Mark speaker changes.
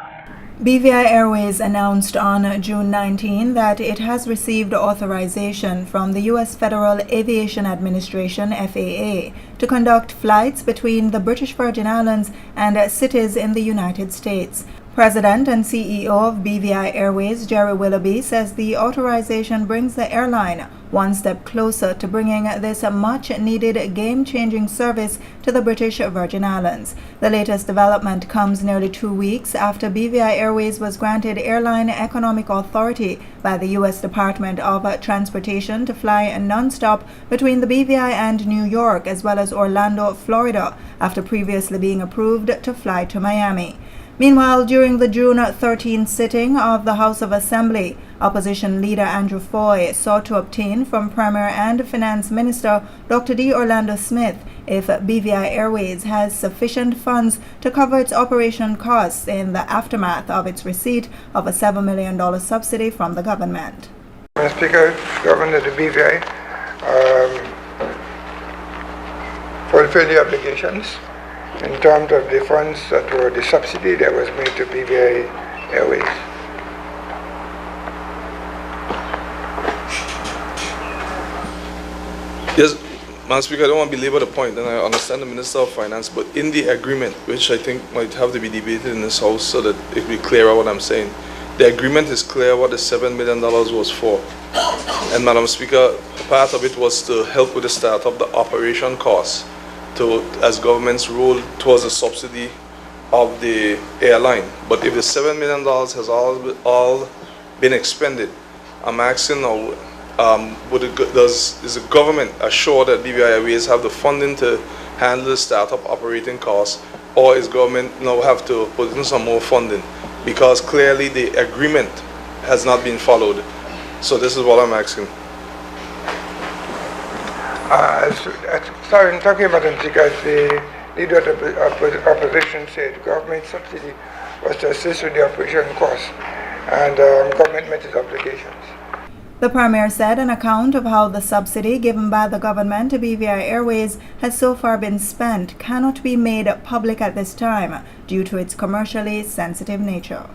Speaker 1: BVI Airways announced on June 19 that it has received authorization from the U.S. Federal Aviation Administration (FAA) to conduct flights between the British Virgin Islands and cities in the United States. President and CEO of BVI Airways, Jerry Willoughby, says the authorization brings the airline one step closer to bringing this much-needed game-changing service to the British Virgin Islands. The latest development comes nearly 2 weeks after BVI Airways was granted Airline Economic Authority by the U.S. Department of Transportation to fly non-stop between the BVI and New York as well as Orlando, Florida, after previously being approved to fly to Miami. Meanwhile, during the June 13 sitting of the House of Assembly, opposition leader Andrew Foy sought to obtain from Premier and Finance Minister Dr. D. Orlando Smith if BVI Airways has sufficient funds to cover its operation costs in the aftermath of its receipt of a $7 million subsidy from the government.
Speaker 2: Mr. Speaker, Governor of the BVI fulfilled the obligations in terms of the funds that were the subsidy that was made to BVI Airways.
Speaker 3: Yes, Madam Speaker, I don't want to belabor the point, and I understand the Minister of Finance, but in the agreement, which I think might have to be debated in this House so that it will be clearer what I'm saying, the agreement is clear what the $7 million was for. And Madam Speaker, part of it was to help with the start of the operation costs as governments roll towards the subsidy of the airline. But if the $7 million has all been expended, I'm asking now, is the government assured that BVI Airways have the funding to handle the startup operating costs, or is government now have to put in some more funding? Because clearly the agreement has not been followed. So this is what I'm asking.
Speaker 2: Sorry, I'm talking about it because the leader of the opposition said government subsidy was to assist with the operation costs, and government met its obligations.
Speaker 1: The Premier said an account of how the subsidy given by the government to BVI Airways has so far been spent cannot be made public at this time due to its commercially sensitive nature.